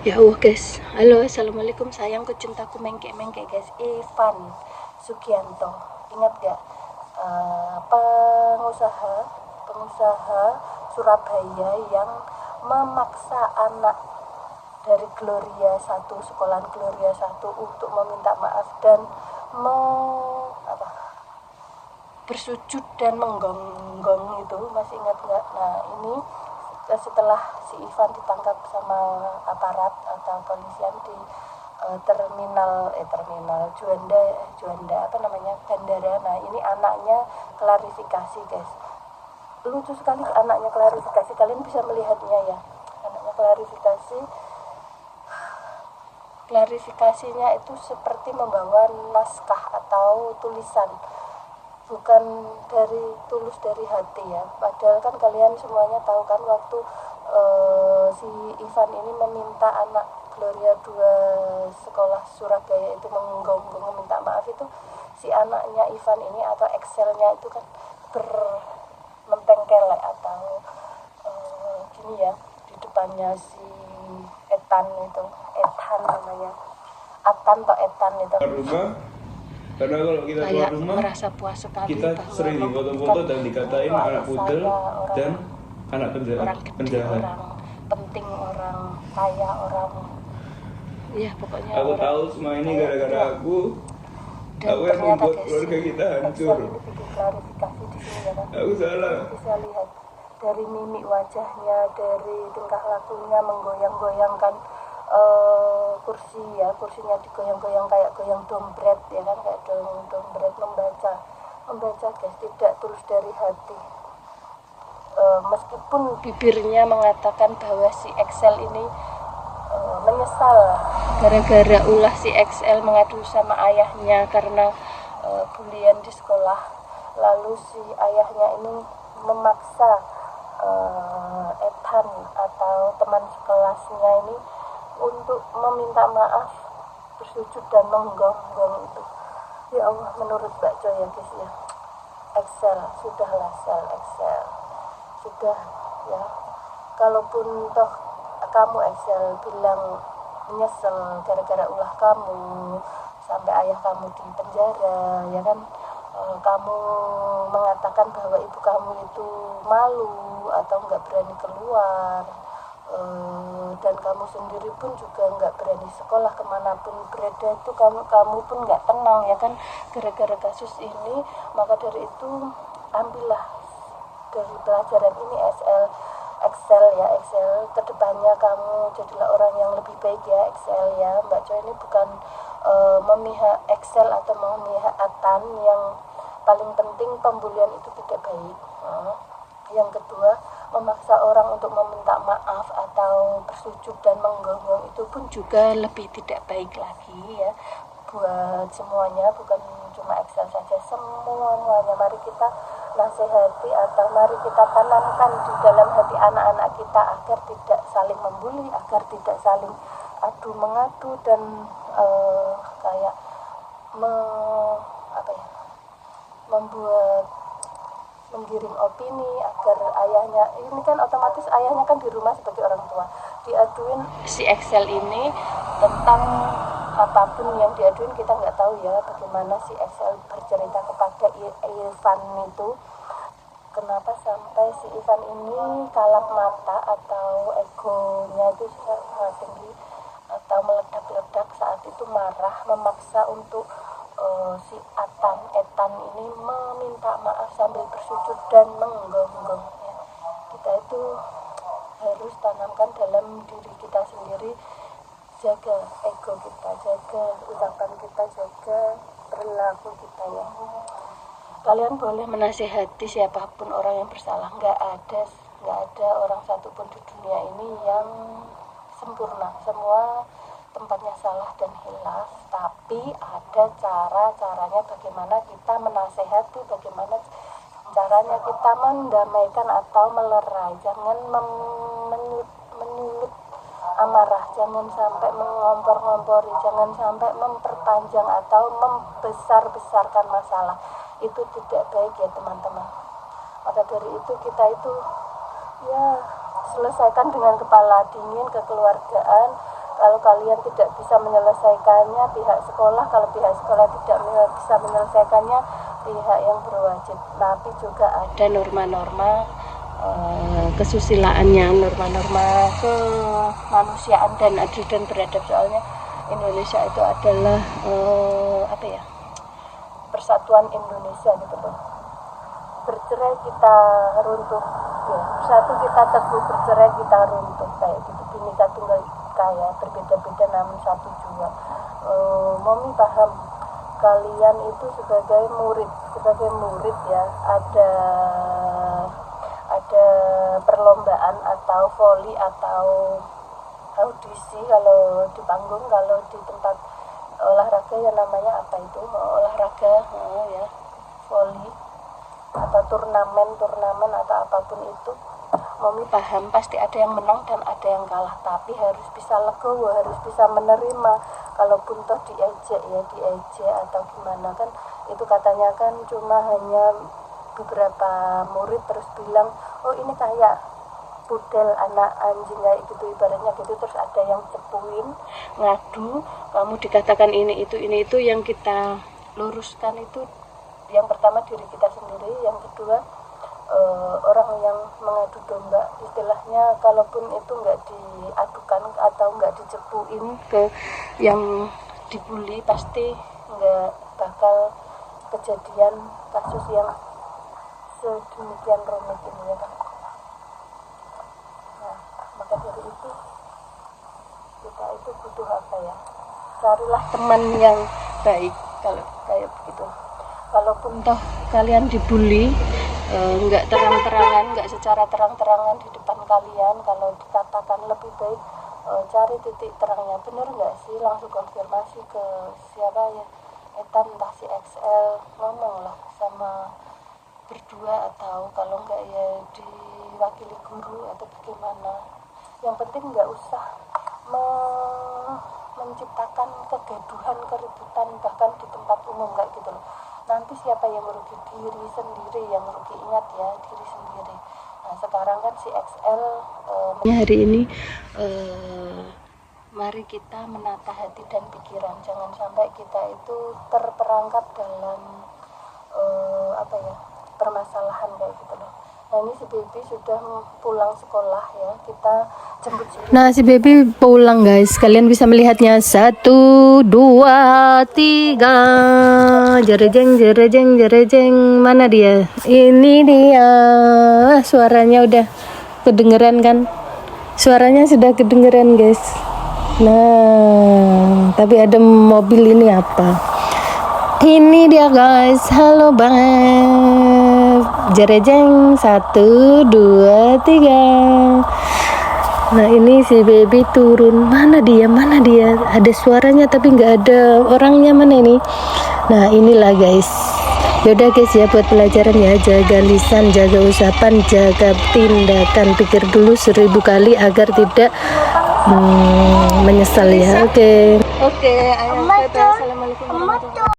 Ya Allah guys, halo assalamualaikum sayangku cintaku mengke-mengke guys. Ivan Sugianto, ingat gak? Pengusaha Surabaya yang memaksa anak dari Gloria 1, sekolahan Gloria 1 untuk meminta maaf dan bersujud dan menggonggong itu, masih ingat nggak? Nah ini setelah si Ivan ditangkap sama aparat atau polisian di terminal Juanda bandara. Nah ini anaknya klarifikasi guys, lucu sekali anaknya klarifikasi, kalian bisa melihatnya ya. Anaknya klarifikasinya itu seperti membawa naskah atau tulisan, bukan tulus dari hati ya. Padahal kan kalian semuanya tahu kan waktu si Ivan ini meminta anak Gloria 2 sekolah Surabaya itu menggonggong meminta maaf, itu si anaknya Ivan ini atau Excelnya itu kan mentengkelek atau gini ya, di depannya si Ethan namanya, Atan atau Ethan itu rumah. Karena kalau kita keluar rumah, merasa puas sekali kita sering dipoto-foto dan dikatain anak pudel dan anak penjahat. Orang penting, orang kaya, orang ya pokoknya aku orang tahu semua ini gara-gara aku yang membuat keluarga kita hancur. ini bikin klarifikasi di sini ya kan. Aku salah. Bisa lihat dari mimik wajahnya, dari tingkah lakunya menggoyang-goyangkan kursinya digoyang-goyang kayak goyang dompet ya kan, kayak dompet, membaca guys, tidak tulus dari hati. Meskipun bibirnya mengatakan bahwa si Excel ini menyesal gara-gara ulah si Excel mengadu sama ayahnya karena bulian di sekolah, lalu si ayahnya ini memaksa Ethan atau teman sekelasnya ini untuk meminta maaf, bersujud dan menggonggong itu. Ya Allah, menurut Mbak Joy ya guys ya, Excel sudahlah, Excel sudah ya. Kalaupun toh kamu Excel bilang menyesal gara-gara ulah kamu sampai ayah kamu di penjara ya kan, kamu mengatakan bahwa ibu kamu itu malu atau nggak berani keluar, dan kamu sendiri pun juga nggak berani sekolah kemanapun berada, itu kamu pun nggak tenang ya kan gara-gara kasus ini. Maka dari itu ambillah dari pelajaran ini Excel kedepannya kamu jadilah orang yang lebih baik ya Excel ya. Mbak Joy ini bukan memihak Excel atau memihak Atan. Yang paling penting pembulian itu tidak baik. Yang kedua, memaksa orang untuk meminta maaf atau bersujud dan menggonggong itu pun juga lebih tidak baik lagi ya, buat semuanya, bukan cuma Excel saja, semuanya. Mari kita nasihati atau mari kita tanamkan di dalam hati anak-anak kita agar tidak saling membuli, agar tidak saling adu mengadu dan kayak membuat menggiring opini agar ayahnya, ini kan otomatis ayahnya kan di rumah sebagai orang tua, diaduin si Excel ini tentang apapun yang diaduin, kita nggak tahu ya bagaimana si Excel bercerita kepada Ivan itu, kenapa sampai si Ivan ini kalap mata atau egonya itu sangat tinggi atau meledak-ledak saat itu marah, memaksa untuk si Ethan ini meminta maaf sambil bersujud dan menggonggong ya. Kita itu harus tanamkan dalam diri kita sendiri, jaga ego kita, jaga ucapan kita, jaga perilaku kita ya. Kalian boleh menasihati siapapun orang yang bersalah, nggak ada orang satupun di dunia ini yang sempurna, semua tempatnya salah dan hilaf, tapi ada caranya bagaimana kita menasehati, bagaimana caranya kita mendamaikan atau melerai. Jangan menyulut amarah, jangan sampai mengompor-ngompori, jangan sampai memperpanjang atau membesar-besarkan masalah. Itu tidak baik ya teman-teman. Maka dari itu kita itu ya selesaikan dengan kepala dingin, kekeluargaan. Kalau kalian tidak bisa menyelesaikannya, pihak sekolah, kalau pihak sekolah tidak bisa menyelesaikannya, pihak yang berwajib. Tapi juga ada norma-norma kesusilaannya, norma-norma kemanusiaan dan adil dan beradab. Soalnya Indonesia itu adalah persatuan Indonesia gitu loh. Bercerai kita runtuh, ya. Bersatu kita teguh, bercerai kita runtuh, kayak gitu. Bhinneka Tunggal Ika ya, berbeda-beda namun satu jua. Mami paham kalian itu sebagai murid ya, ada perlombaan atau voli atau audisi kalau di panggung, kalau di tempat olahraga yang namanya apa itu, olahraga ya, voli atau turnamen atau apapun itu. Mami paham pasti ada yang menang dan ada yang kalah, tapi harus bisa legowo, harus bisa menerima. Kalaupun toh diejek atau gimana kan, itu katanya kan cuma hanya beberapa murid terus bilang, oh ini kayak pudel anak anjing kayak gitu, ibaratnya gitu. Terus ada yang cepuin, ngadu, kamu dikatakan ini itu. Yang kita luruskan itu yang pertama diri kita sendiri, yang kedua orang yang mengadu domba, istilahnya. Kalaupun itu nggak diadukan atau nggak dicepuin ke yang dibully, pasti nggak bakal kejadian kasus yang sedemikian rumit ini ya kan. Nah, maka dari itu kita itu butuh apa ya, carilah teman yang baik kalau kayak begitu. Kalaupun toh kalian dibully, nggak terang-terangan, nggak secara terang-terangan di depan kalian, kalau dikatakan lebih baik cari titik terangnya, bener nggak sih, langsung konfirmasi ke siapa ya, Etan entah si XL, ngomonglah sama berdua, atau kalau nggak ya diwakili guru atau bagaimana. Yang penting nggak usah menciptakan kegaduhan, keributan bahkan di tempat umum kayak gitu loh. Nanti siapa yang merugi? Diri sendiri yang merugi. Ingat ya, diri sendiri. Nah sekarang kan si XL hari ini mari kita menata hati dan pikiran, jangan sampai kita itu terperangkap dalam permasalahan kayak gitu loh. Nah ini si baby sudah pulang sekolah ya, kita jemput si baby. Nah si baby pulang guys, kalian bisa melihatnya. 1, 2, 3, jerejeng, mana dia? Ini dia, suaranya udah kedengeran kan? Suaranya sudah kedengeran guys. Nah tapi ada mobil, ini apa? Ini dia guys, halo bang, jerejeng, 1, 2, 3. Nah ini si baby turun, mana dia, ada suaranya tapi nggak ada orangnya, mana ini? Nah inilah guys. Yaudah guys ya, buat pelajaran ya, jaga lisan, jaga ucapan, jaga tindakan, pikir dulu 1000 kali agar tidak menyesal ya. Oke, ayo, assalamualaikum warahmatullahi wabarakatuh.